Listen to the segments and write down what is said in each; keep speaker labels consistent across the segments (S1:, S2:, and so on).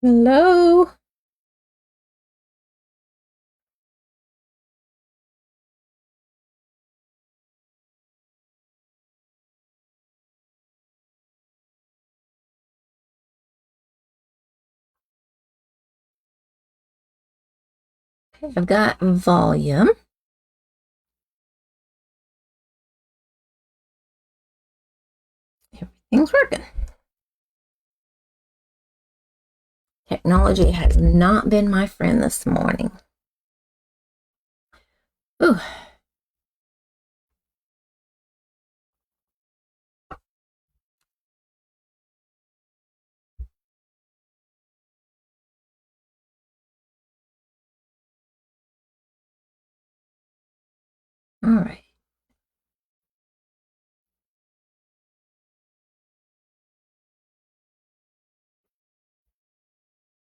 S1: Hello. Okay, I've got volume. Everything's working. Technology has not been my friend this morning. Ooh. All right.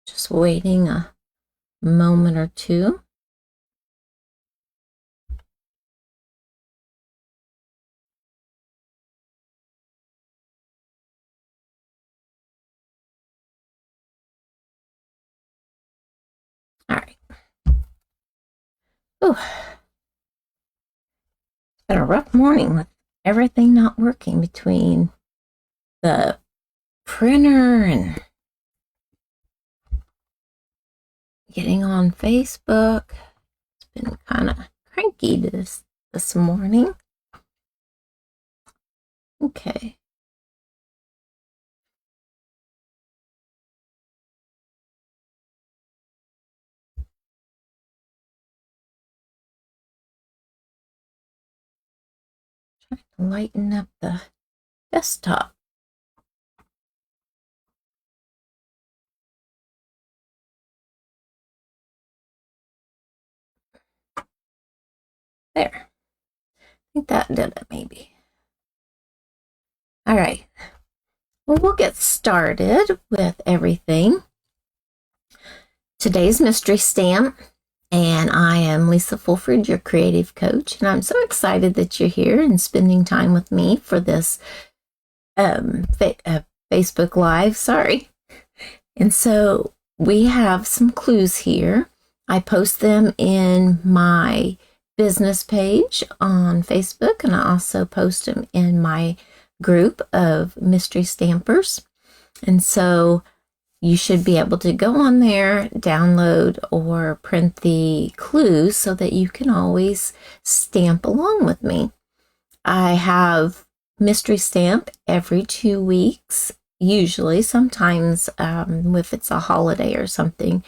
S1: Just waiting a moment or two. All right. Ooh. It's been a rough morning with everything not working between the printer and getting on Facebook. It's been kind of cranky this morning. Okay. Trying to lighten up the desktop. There. I think that did it, maybe. All right. Well, we'll get started with everything. Today's mystery stamp, and I am Lisa Fulford, your creative coach, and I'm so excited that you're here and spending time with me for this Facebook Live. Sorry. And so we have some clues here. I post them in my business page on Facebook, and I also post them in my group of mystery stampers. And so you should be able to go on there, download or print the clues so that you can always stamp along with me. I have mystery stamp every 2 weeks, usually. Sometimes if it's a holiday or something,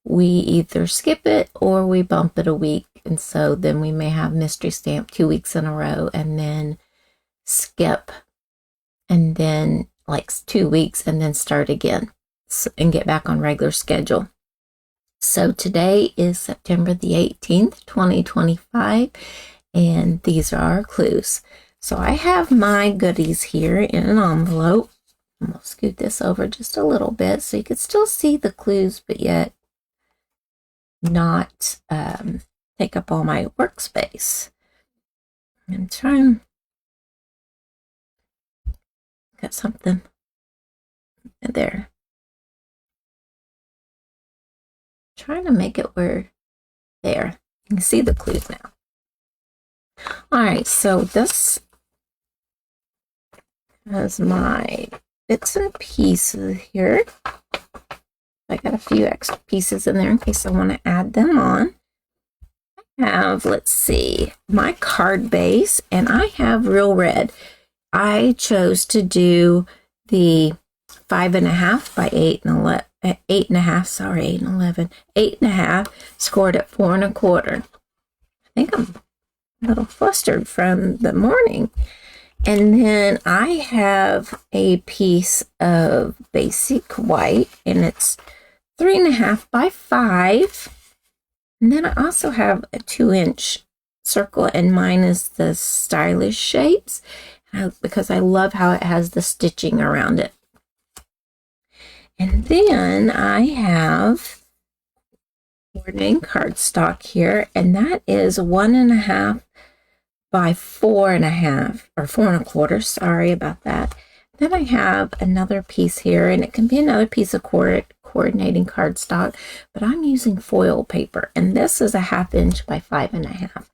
S1: we either skip it or we bump it a week. And so then we may have mystery stamp 2 weeks in a row and then skip and then like 2 weeks and then start again and get back on regular schedule. So today is September the 18th, 2025, and these are our clues. So I have my goodies here in an envelope. I'm going to scoot this over just a little bit so you can still see the clues, but yet not take up all my workspace. I'm trying. Got something there. Trying to make it where there. You can see the clues now. All right, so this has my bits and pieces here. I got a few extra pieces in there in case I want to add them on. I have, let's see, my card base, and I have real red. I chose to do the 5.5 by 8.5, 8.5, scored at 4 1/4. I think I'm a little flustered from the morning. And then I have a piece of basic white, and it's 3.5 by 5. And then I also have a 2-inch circle, and mine is the stylish shapes because I love how it has the stitching around it. And then I have coordinating cardstock here, and that is 1.5 by 4.5 or 4 1/4. Sorry about that. Then I have another piece here, and it can be another piece of coordinating cardstock, but I'm using foil paper, and this is a 1/2 inch by 5.5.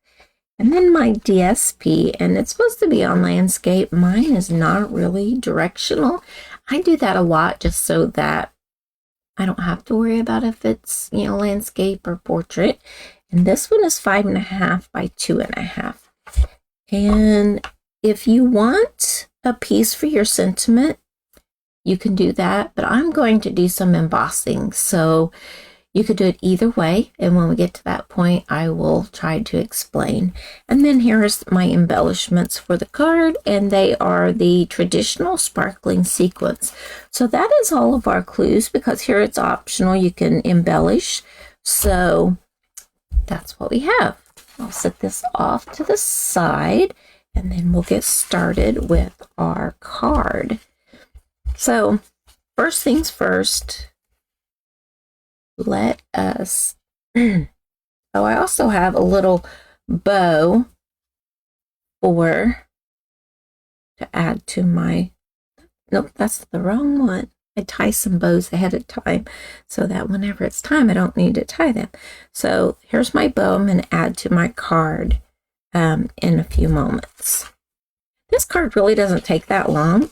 S1: And then my DSP, and it's supposed to be on landscape. Mine is not really directional. I do that a lot just so that I don't have to worry about if it's, landscape or portrait. And this one is 5.5 by 2.5. And if you want a piece for your sentiment, you can do that, but I'm going to do some embossing. So you could do it either way, and when we get to that point, I will try to explain. And then here's my embellishments for the card, and they are the traditional sparkling sequins. So that is all of our clues, because here it's optional. You can embellish. So that's what we have. I'll set this off to the side, and then we'll get started with our card. So first things first, let us, I also have a little bow to add to my, nope, that's the wrong one. I tie some bows ahead of time so that whenever it's time, I don't need to tie them. So here's my bow I'm going to add to my card in a few moments. This card really doesn't take that long.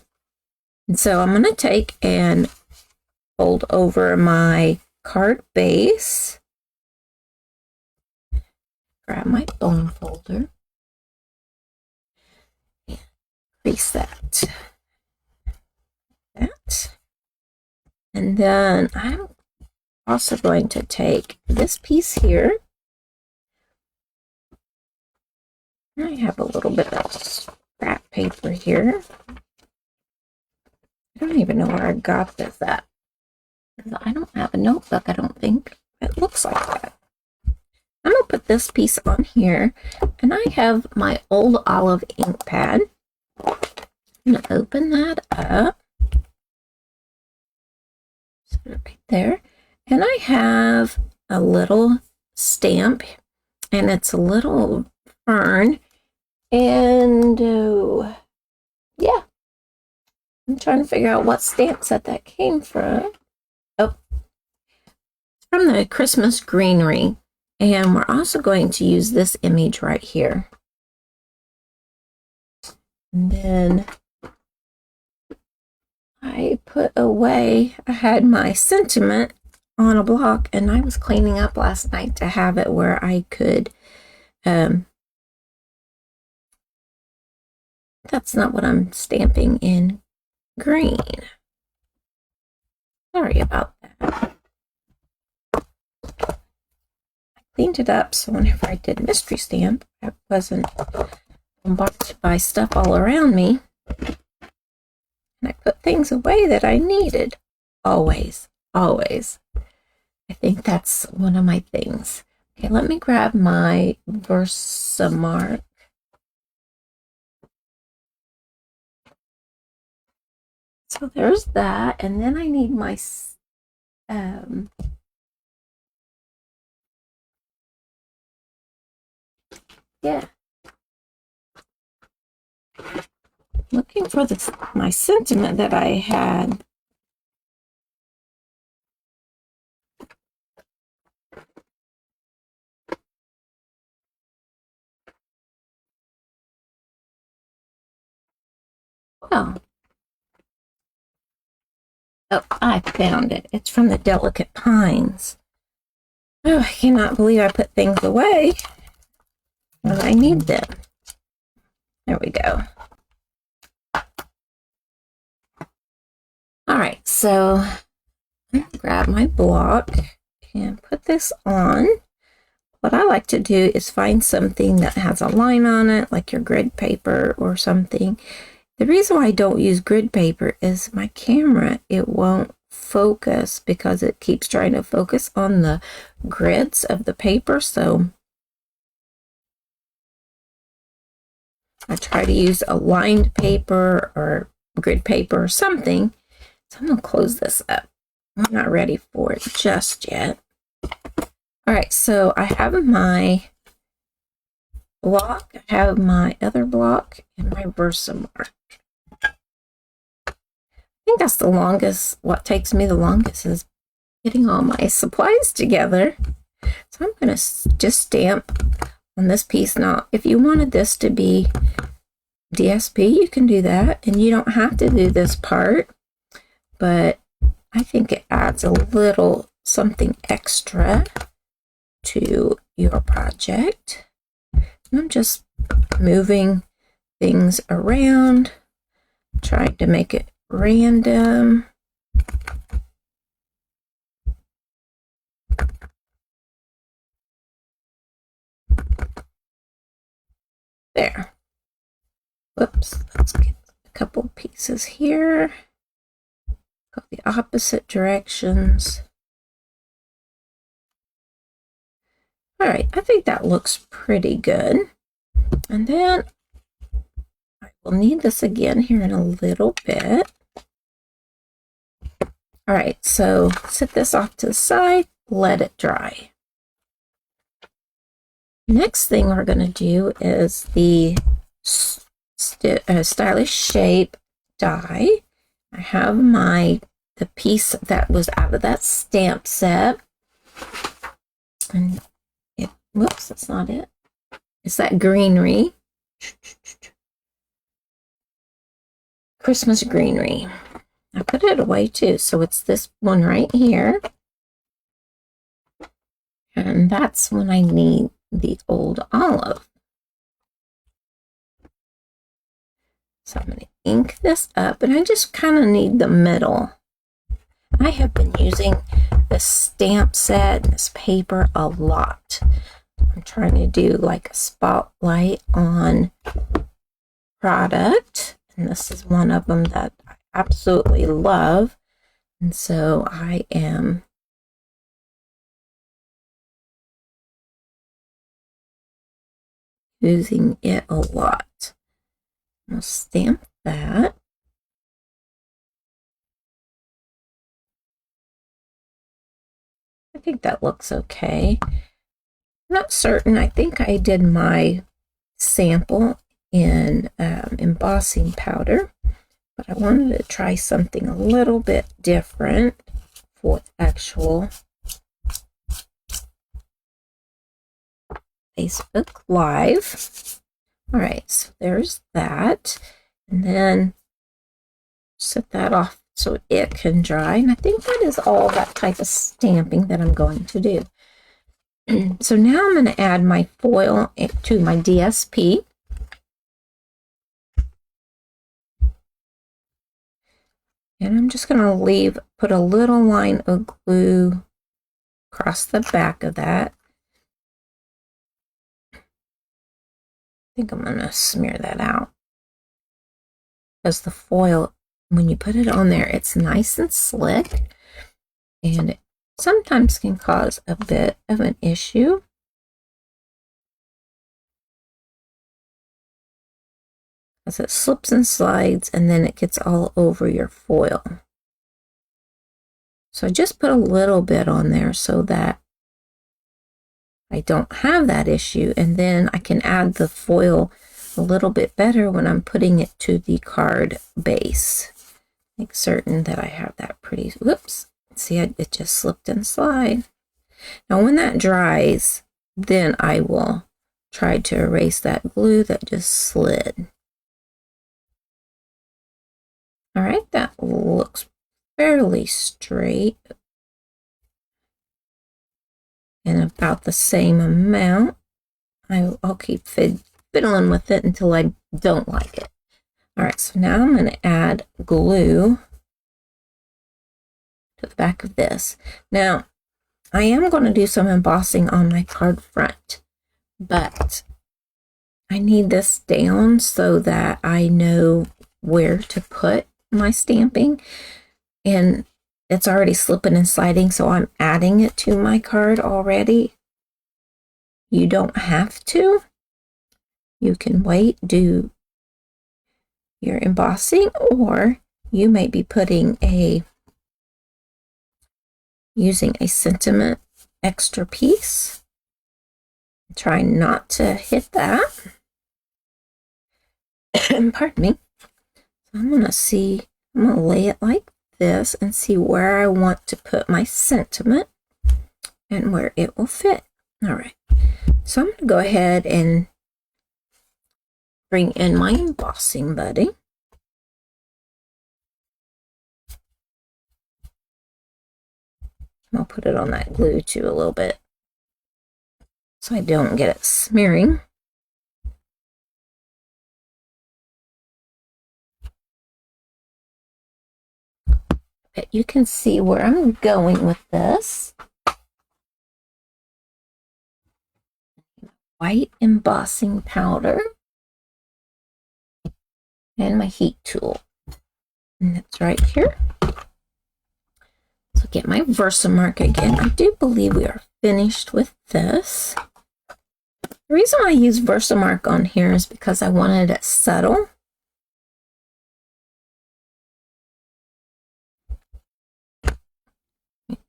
S1: And so I'm going to take and fold over my card base, grab my bone folder, and crease that. And then I'm also going to take this piece here. I have a little bit of scrap paper here. I don't even know where I got this at. I don't have a notebook, I don't think. It looks like that. I'm going to put this piece on here, and I have my old olive ink pad. I'm going to open that up. Set it right there. And I have a little stamp, and it's a little fern. And yeah, I'm trying to figure out what stamp set that came from. Oh, it's from the Christmas Greenery. And we're also going to use this image right here. And then I put away, I had my sentiment on a block, and I was cleaning up last night to have it where I could, that's not what I'm stamping in green. Sorry about that. I cleaned it up so whenever I did mystery stamp, I wasn't bombarded by stuff all around me. And I put things away that I needed. Always, always. I think that's one of my things. Okay, let me grab my Versamark. So there's that, and then I need my yeah. Looking for my sentiment that I had. Well, oh, I found it. It's from the Delicate Pines. Oh, I cannot believe I put things away when I need them. There we go. All right, so I'm going to grab my block and put this on. What I like to do is find something that has a line on it, like your grid paper or something. The reason why I don't use grid paper is my camera, it won't focus because it keeps trying to focus on the grids of the paper. So I try to use a lined paper or grid paper or something. So I'm going to close this up. I'm not ready for it just yet. All right, so I have my block, I have my other block, and my Versamark. I think that's the longest, what takes me the longest is getting all my supplies together. So I'm going to just stamp on this piece. Now, if you wanted this to be DSP, you can do that, and you don't have to do this part, but I think it adds a little something extra to your project. I'm just moving things around, trying to make it random. There. Whoops, let's get a couple pieces here. Go the opposite directions. All right, I think that looks pretty good. And then I will need this again here in a little bit. All right, so set this off to the side, let it dry. Next thing we're going to do is the stylish shape die. I have the piece that was out of that stamp set, and whoops, that's not it. It's that Greenery, Christmas Greenery. I put it away too, so it's this one right here, and that's when I need the old olive. So I'm going to ink this up, and I just kind of need the middle. I have been using this stamp set, this paper a lot. I'm trying to do like a spotlight on product, and this is one of them that I absolutely love, and so I am using it a lot. I'll stamp that. I think that looks okay. I'm not certain. I think I did my sample in embossing powder, but I wanted to try something a little bit different for actual Facebook Live. All right, so there's that. And then set that off so it can dry. And I think that is all that type of stamping that I'm going to do. So now I'm going to add my foil to my DSP. And I'm just going to put a little line of glue across the back of that. I think I'm going to smear that out, because the foil, when you put it on there, it's nice and slick, and it sometimes can cause a bit of an issue. As it slips and slides, and then it gets all over your foil. So I just put a little bit on there so that I don't have that issue, and then I can add the foil a little bit better when I'm putting it to the card base. Make certain that I have that pretty, whoops, see, it just slipped and slide. Now when that dries, then I will try to erase that glue that just slid. All right, that looks fairly straight and about the same amount. I'll keep fiddling with it until I don't like it. All right, so now I'm going to add glue to the back of this. Now, I am going to do some embossing on my card front, but I need this down so that I know where to put my stamping, and it's already slipping and sliding, so I'm adding it to my card already. You don't have to. You can wait, do your embossing, or you may be using a sentiment extra piece. Try not to hit that. Pardon me. So I'm going to lay it like this and see where I want to put my sentiment and where it will fit. All right, so I'm going to go ahead and bring in my embossing buddy. I'll put it on that glue too a little bit so I don't get it smearing. But you can see where I'm going with this. White embossing powder and my heat tool. And it's right here. So get my Versamark again. I do believe we are finished with this. The reason I use Versamark on here is because I wanted it subtle.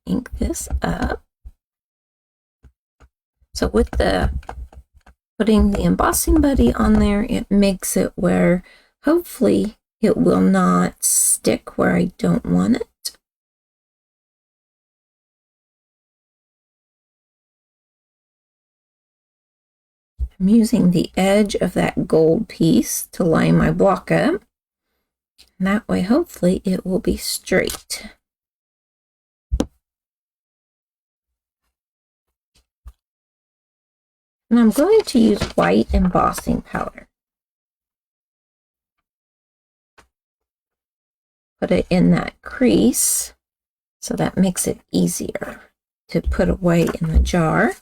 S1: Ink this up. So with the putting the embossing buddy on there, it makes it where hopefully it will not stick where I don't want it. I'm using the edge of that gold piece to line my block up. And that way, hopefully, it will be straight. And I'm going to use white embossing powder. Put it in that crease, so that makes it easier to put away in the jar.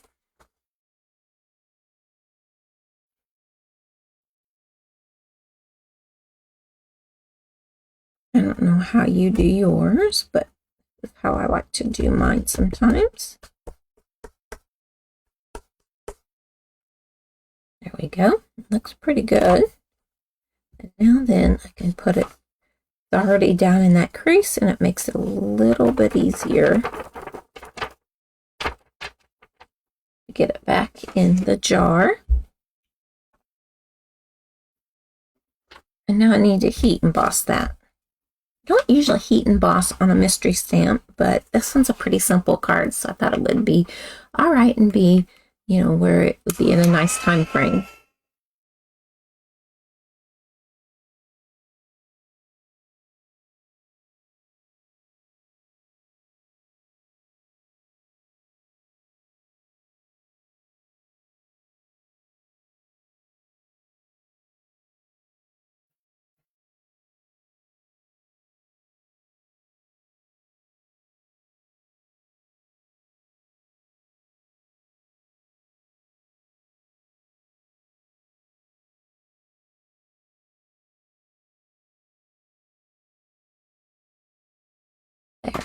S1: I don't know how you do yours, but that's how I like to do mine sometimes. There we go. Looks pretty good. And now then I can put it already down in that crease, and it makes it a little bit easier to get it back in the jar. And now I need to heat emboss that. I don't usually heat emboss on a mystery stamp, but this one's a pretty simple card, so I thought it would be all right and be, you know, where it would be in a nice time frame. There.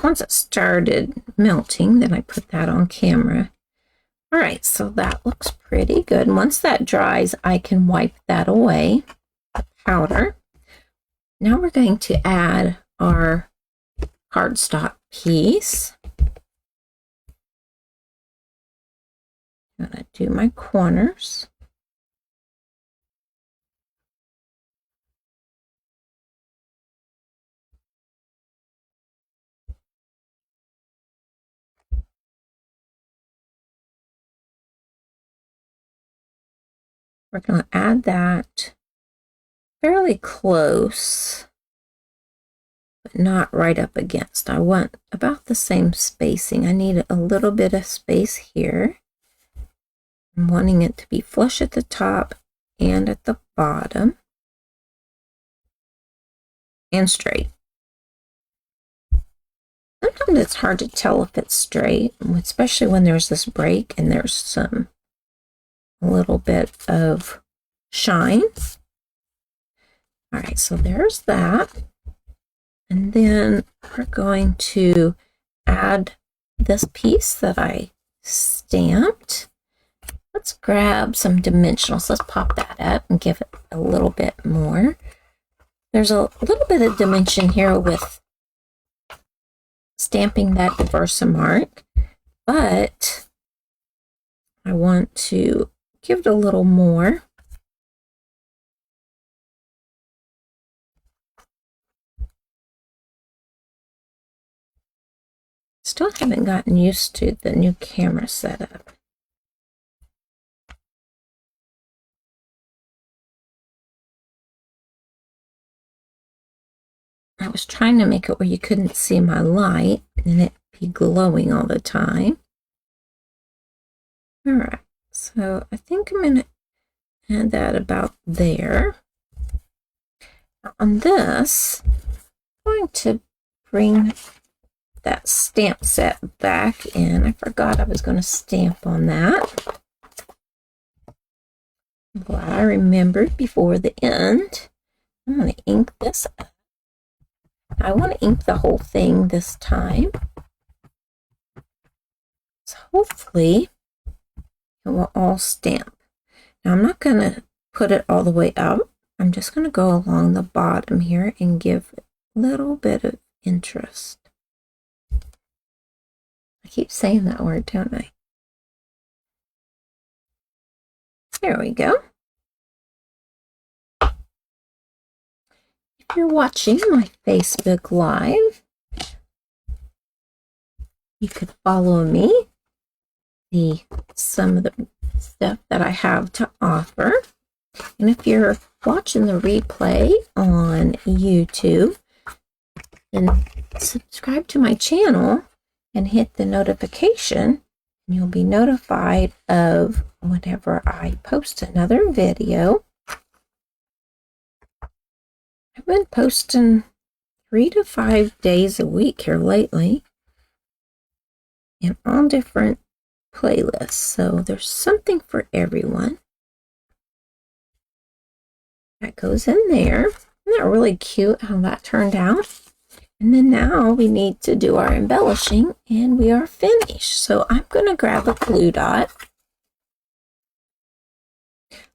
S1: Once it started melting, then I put that on camera. All right, so that looks pretty good. Once that dries, I can wipe that away, the powder. Now we're going to add our cardstock piece. I'm going to do my corners. We're going to add that fairly close, but not right up against. I want about the same spacing. I need a little bit of space here. I'm wanting it to be flush at the top and at the bottom, and straight. Sometimes it's hard to tell if it's straight, especially when there's this break and there's a little bit of shine. All right, so there's that. And then we're going to add this piece that I stamped. Let's grab some dimensionals. Let's pop that up and give it a little bit more. There's a little bit of dimension here with stamping that Versamark, but I want to give it a little more. Still haven't gotten used to the new camera setup. I was trying to make it where you couldn't see my light and it be glowing all the time. All right, so I think I'm going to add that about there. Now on this, I'm going to bring that stamp set back in. I forgot I was going to stamp on that. I'm glad I remembered before the end. I'm going to ink this up. I want to ink the whole thing this time. So hopefully it will all stamp. Now I'm not going to put it all the way up. I'm just going to go along the bottom here and give a little bit of interest. I keep saying that word, don't I? There we go. If you're watching my Facebook Live, you could follow me, some of the stuff that I have to offer. And if you're watching the replay on YouTube, then subscribe to my channel and hit the notification, and you'll be notified of whenever I post another video. I've been posting 3 to 5 days a week here lately in all different playlists, so there's something for everyone. That goes in there. Isn't that really cute how that turned out? And then now we need to do our embellishing, and we are finished. So I'm going to grab a glue dot.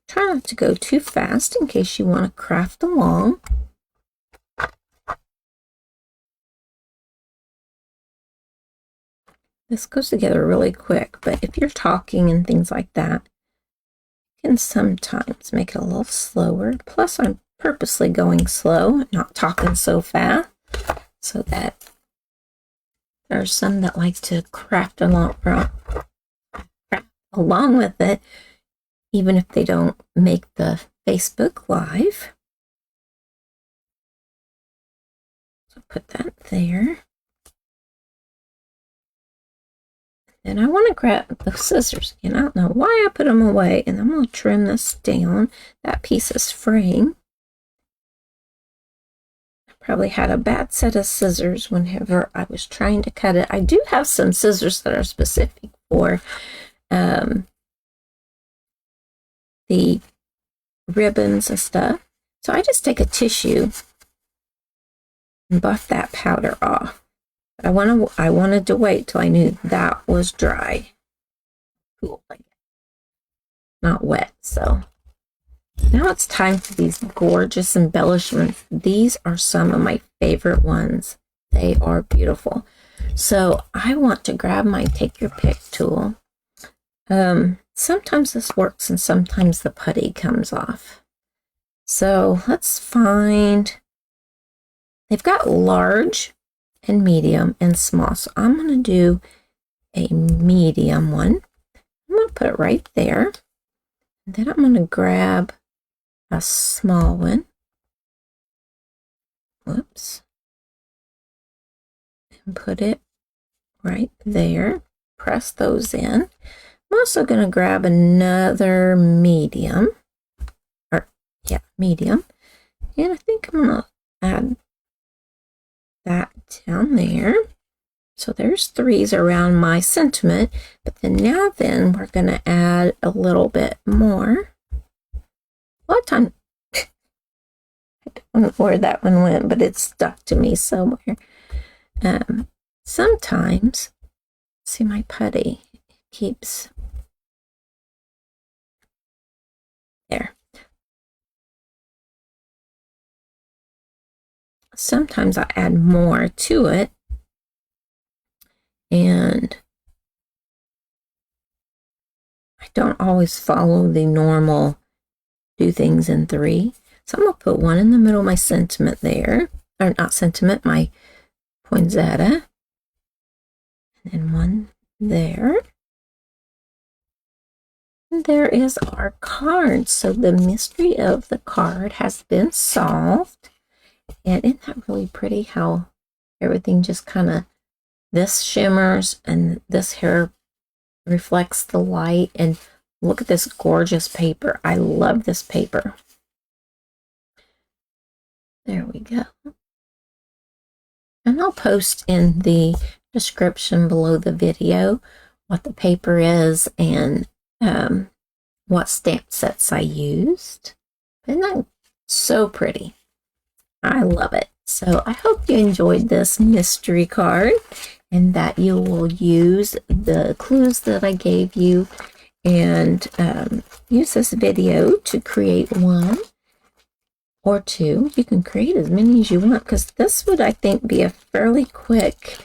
S1: Try not to go too fast in case you want to craft along. This goes together really quick, but if you're talking and things like that, you can sometimes make it a little slower. Plus, I'm purposely going slow, not talking so fast, so that there are some that like to craft along with it, even if they don't make the Facebook Live. So put that there. And I want to grab the scissors again. I don't know why I put them away, and I'm going to trim this down. That piece is fraying. I probably had a bad set of scissors whenever I was trying to cut it. I do have some scissors that are specific for the ribbons and stuff. So I just take a tissue and buff that powder off. I wanted to wait till I knew that was dry. Cool, like not wet. So now it's time for these gorgeous embellishments. These are some of my favorite ones. They are beautiful. So I want to grab my take your pick tool. Sometimes this works and sometimes the putty comes off. So let's find, they've got large and medium and small. So I'm going to do a medium one. I'm going to put it right there. And then I'm going to grab a small one. Whoops. And put it right there. Press those in. I'm also going to grab another medium. Medium. And I think I'm going to add that down there. So there's 3s around my sentiment, but then we're going to add a little bit more. A lot of time, I don't know where that one went, but it's stuck to me somewhere. Sometimes, see my putty, it keeps there. Sometimes I add more to it, and I don't always follow the normal do things in 3. So I'm going to put one in the middle of my sentiment there, or not sentiment, my poinsettia. and one there. And there is our card. So the mystery of the card has been solved. And isn't that really pretty how everything just kind of, this shimmers and this here reflects the light. And look at this gorgeous paper. I love this paper. There we go. And I'll post in the description below the video what the paper is and what stamp sets I used. Isn't that so pretty? I love it. So I hope you enjoyed this mystery card and that you will use the clues that I gave you and use this video to create one or two. You can create as many as you want because this would, I think, be a fairly quick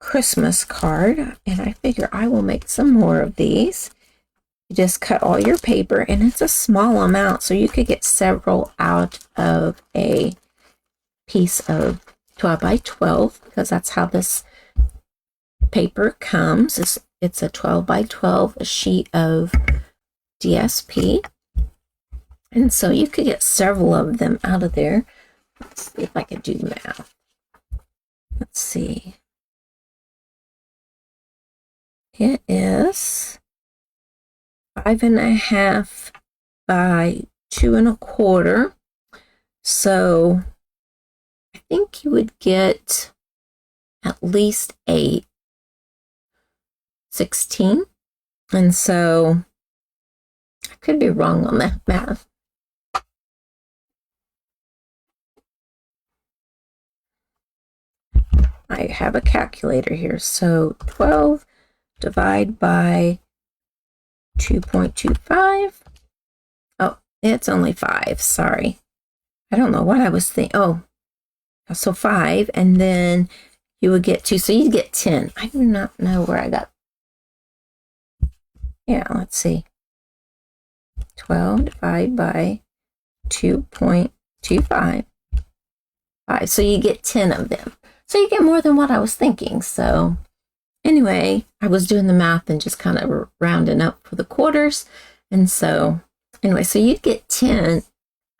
S1: Christmas card. And I figure I will make some more of these. You just cut all your paper, and it's a small amount, so you could get several out of a piece of 12 by 12 because that's how this paper comes. It's a 12 by 12 sheet of DSP. And so you could get several of them out of there. Let's see if I can do math. Let's see. It is 5.5 by 2 1/4. So I think you would get at least 16. And so I could be wrong on that math. I have a calculator here. So 12 divided by 2.25. Oh, it's only 5. Sorry. I don't know what I was thinking. Oh, so 5. And then you would get 2. So you'd get 10. I do not know where I got. Yeah, let's see. 12 divided by 2.25. 5. So you get 10 of them. So you get more than what I was thinking. So anyway, I was doing the math and just kind of rounding up for the quarters. And so anyway, so you'd get 10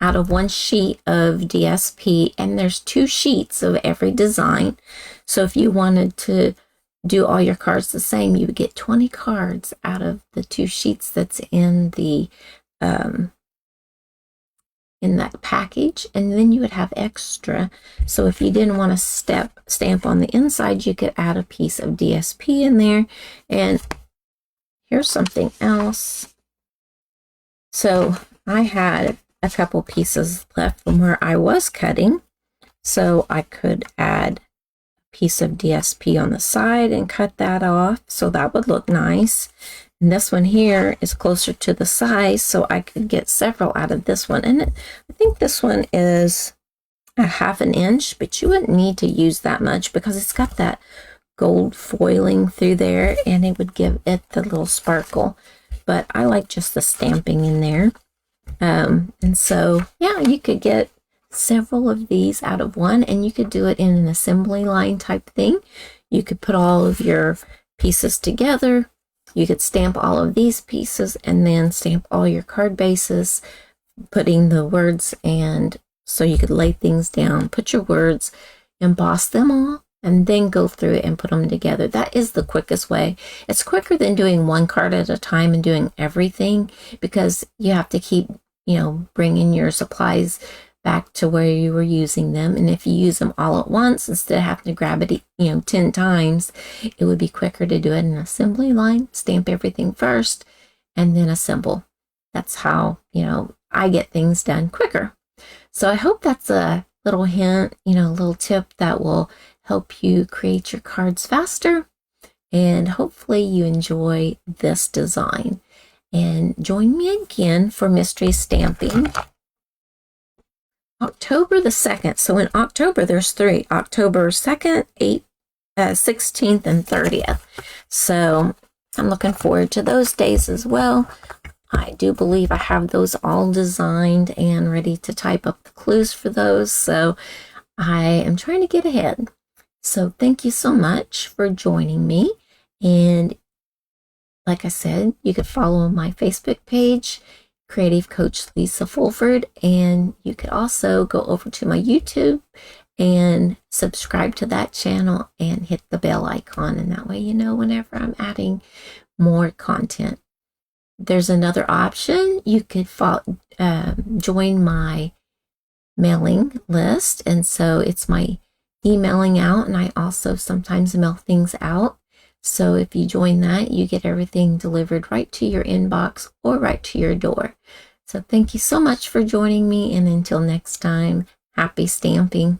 S1: out of one sheet of DSP, and there's 2 sheets of every design. So if you wanted to do all your cards the same, you would get 20 cards out of the 2 sheets that's in the in that package, and then you would have extra. So if you didn't want to stamp on the inside, you could add a piece of DSP in there. And here's something else. So I had a couple pieces left from where I was cutting, so I could add a piece of DSP on the side and cut that off, so that would look nice. And this one here is closer to the size, so I could get several out of this one. And I think this one is a 1/2 inch, but you wouldn't need to use that much because it's got that gold foiling through there, and it would give it the little sparkle. But I like just the stamping in there. And so, yeah, you could get several of these out of one, and you could do it in an assembly line type thing. You could put all of your pieces together. You could stamp all of these pieces and then stamp all your card bases, putting the words, and so you could lay things down, put your words, emboss them all, and then go through it and put them together. That is the quickest way. It's quicker than doing one card at a time and doing everything, because you have to keep, bringing your supplies back to where you were using them. And if you use them all at once, instead of having to grab it, 10 times, it would be quicker to do it in an assembly line, stamp everything first, and then assemble. That's how, I get things done quicker. So I hope that's a little hint, a little tip that will help you create your cards faster. And hopefully you enjoy this design. And join me again for Mystery Stamping October the 2nd. So in October, there's 3. October 2nd, 8th, 16th, and 30th. So I'm looking forward to those days as well. I do believe I have those all designed and ready to type up the clues for those. So I am trying to get ahead. So thank you so much for joining me. And like I said, you could follow my Facebook page, Creative Coach Lisa Fulford, and you could also go over to my YouTube and subscribe to that channel and hit the bell icon, and that way you know whenever I'm adding more content. There's another option. You could join my mailing list, and so it's my emailing out, and I also sometimes mail things out. So if you join that, you get everything delivered right to your inbox or right to your door. So thank you so much for joining me, and until next time, happy stamping.